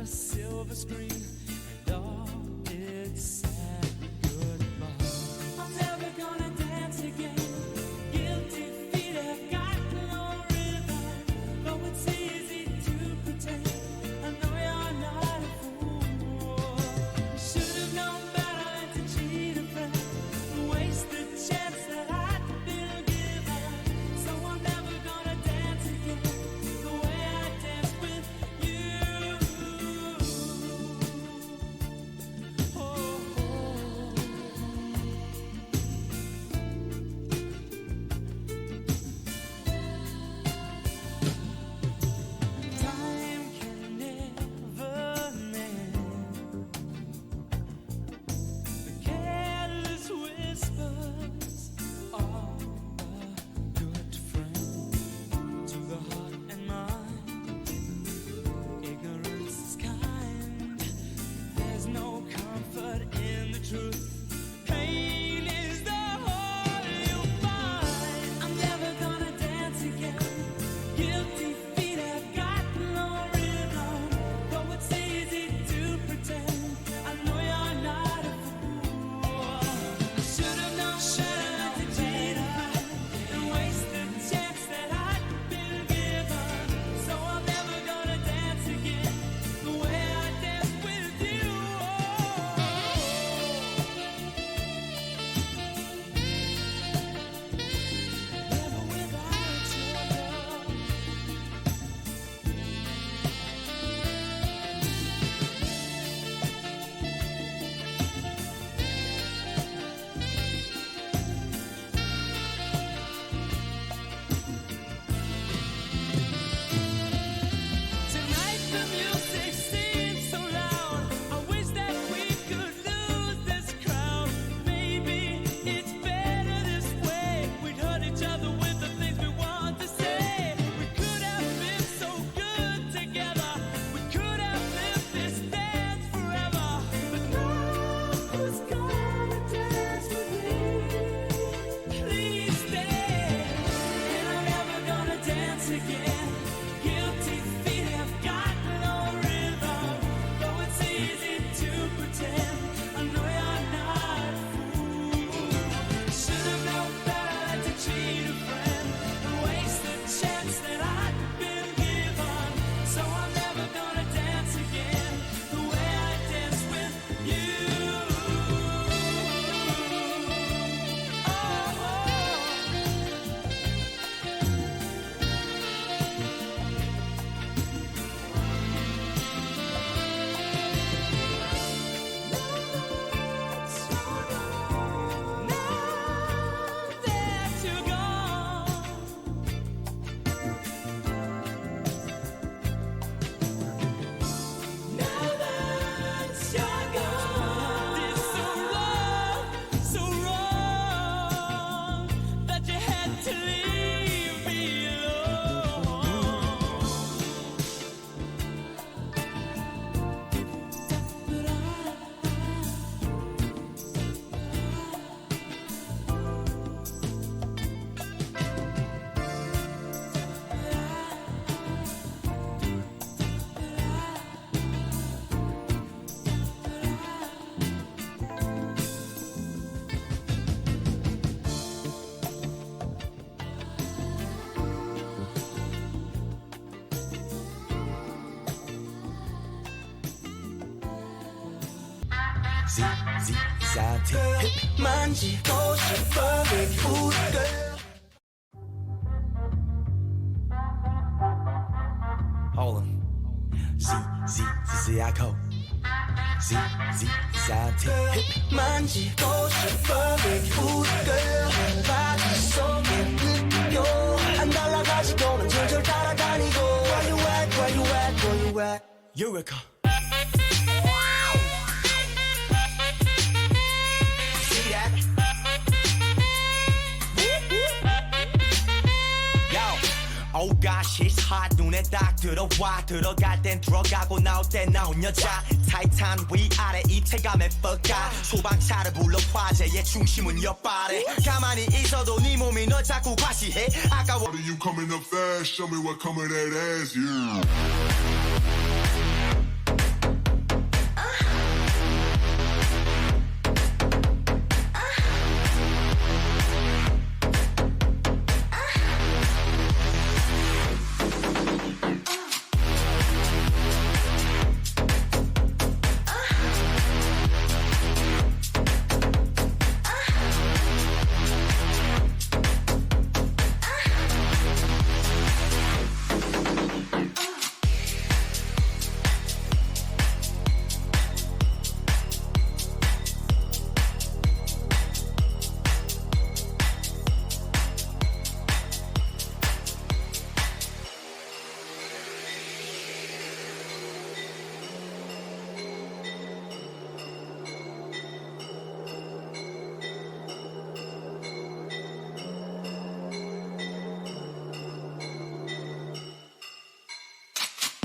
a silver screen, and all its sad goodbye. I'm never gonna dance again. Guilty feet have got no rhythm, though it's easy to pretend. I know you're not a fool. You should have known better than to cheat a friend and waste the chance that I'd been given. So I'm never gonna dance again the way I danced with you. Oh. Time can never mend the careless whispers of a good friend. To the heart and mind, ignorance is kind. There's no comfort in the truth. Pain is the whole you'll find. I'm never gonna dance again. Guilty feet have got no rhythm, though it's easy to pretend. I know you're not a fool. I should have known better than to cheat a friend and waste the chance that I'd been given. So I'm never gonna dance again the way I danced with you. Never without your love. Tonight the music seems so loud. I wish that we could lose this crowd. Maybe it's better this way. We'd hurt each other with the things we want to say. We could have been so good together. We could have lived this dance forever. But now who's gonna dance with me? Please stay. And I'm never gonna dance again. Guilty feet have got no rhythm, though it's easy to pretend. I know you're not a fool. Should have known better than to cheat a friend and waste the chance that I'd been given. So I'm never gonna dance again the way I danced with you. Now that you're gone, now that you're gone, it's so wrong that you had to leave me alone. ZZ한테 만지고 싶어 baby ooh girl. Hold on. ZZZZ하고 ZZ한테 만지고 싶어 baby ooh girl. 바지 속에 느껴 안 달라가지고는 절절 따라다니고 Where you at where you at where you at Eureka. See that? Yo, oh gosh, it's hot. 눈에 딱 들어와. 들어갈 땐 들어가고 나올 땐 나온 여자. 타이탄 위아래 입체감에 뻑가. 소방차를 불러 화재의 중심은 옆발에. 가만히 있어도 네 몸이 널 자꾸 과시해. 아까워. How do you coming up fast? Show me what coming that ass, yeah.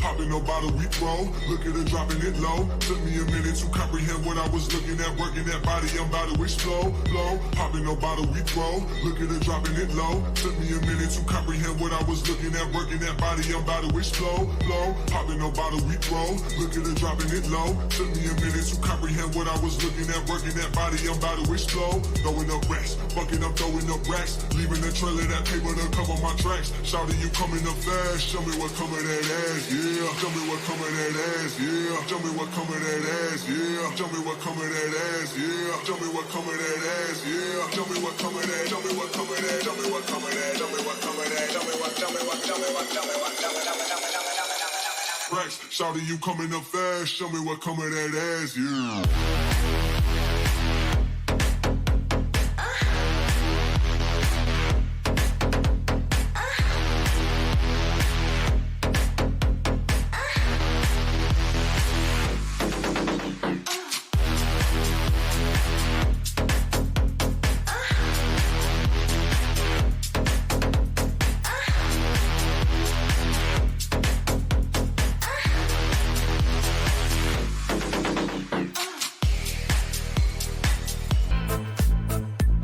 Popping a bottle we throw, look at her dropping it low. Took me a minute to comprehend what I was looking at. Working that body, I'm about to explode. Low, popping a bottle we throw, look at her dropping it low. Took me a minute to comprehend what I was looking at. Working that body, I'm about to explode. Low, popping a bottle we throw, look at her dropping it low. Took me a minute to comprehend what I was looking at. Working that body, I'm about to explode. Throwing up racks, bucket up, throwing up racks. Leaving a trail of that paper to cover my tracks. Shouting, you coming up fast, show me what coming that ass, yeah. Show me what coming that ass, yeah. Show me what coming that ass, yeah. Show me what coming that ass, yeah. Show me what coming that ass, yeah. Show me what coming that, show me what coming that, show me what coming that, show me what coming that, show me what, show me what, show me what, show me what, show me what. Racks, shouting, you coming up fast, show me what coming that ass, yeah.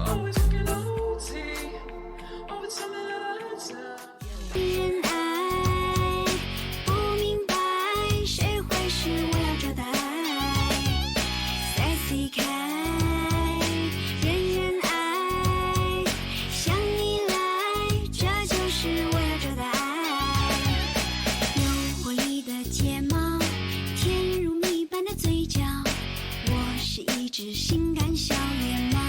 Always looking OT, always something else. 恋爱不明白，谁会是我要找的爱？Sexy 开，人人爱，向你来，这就是我要找的爱。有活力的睫毛，甜如蜜般的嘴角，我是一只性感小野猫。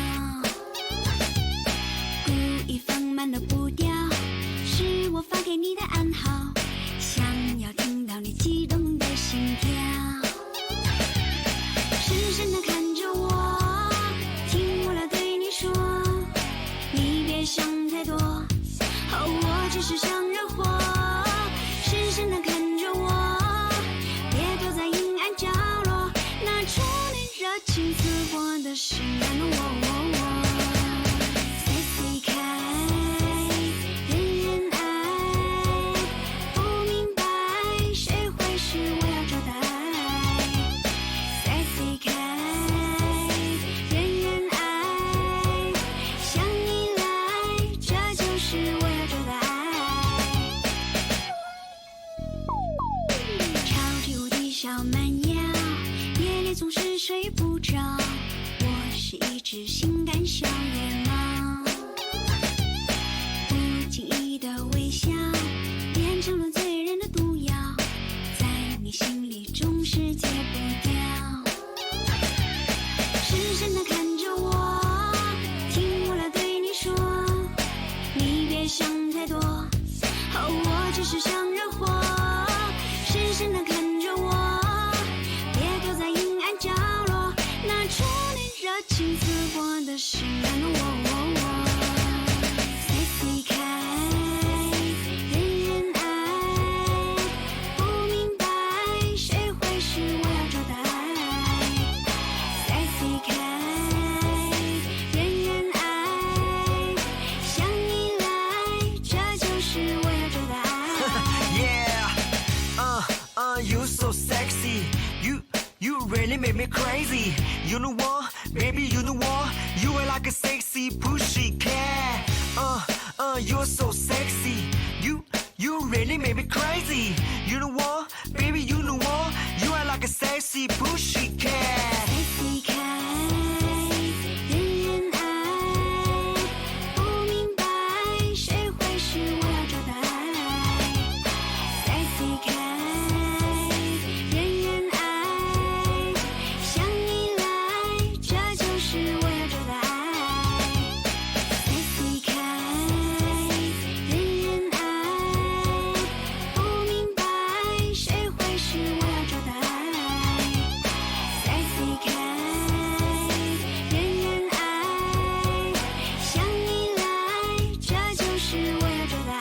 故意放慢的步调，是我发给你的暗号，想要听到你激动的心跳。深深地看着我，听我来对你说，你别想太多，我只是想惹祸。深深地看着我，别躲在阴暗角落，拿出你热情似火的性感我。Sexy 开，人人爱，不明白谁会是我要找的爱。Sexy 开，人人爱，向你来，这就是我要找的爱。超级无敌小蛮腰，夜里总是睡不着，我是一只性感小野猫。不经意的微笑，变成了醉人的毒药，在你心里总是戒不掉。深深地看着我，听我来对你说，你别想太多，我只是想惹祸。深深地看着我，别躲在阴暗角落，拿出你热情似火的性感我。Sexy 开，人人爱，不明白谁会是我要找的爱。Sexy 开，人人爱，向你来，这就是我要找的爱。Yeah, you so sexy. You really make me crazy. You know what, baby, you know what? You are like a sexy pushy cat. You're so sexy. You really make me crazy. You know what, baby, you know what? You are like a sexy pushy cat. Sexy 开，人人爱，不明白谁会是我要找的爱。Sexy 开，人人爱，向你来，这就是我要找的爱。Sexy 开，人人爱，不明白谁会是我要找的爱。Sexy 开，人人爱，向你来，这就是我要找的爱。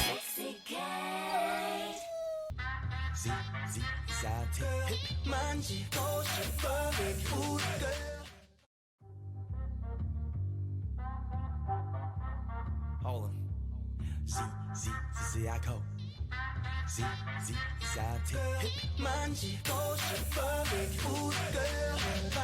Sexy 开。 Z Z Z 满街都是氛围不对。 Hold on. Z Z Z I code. Z Z Zante. 满街都是 perfect food girl。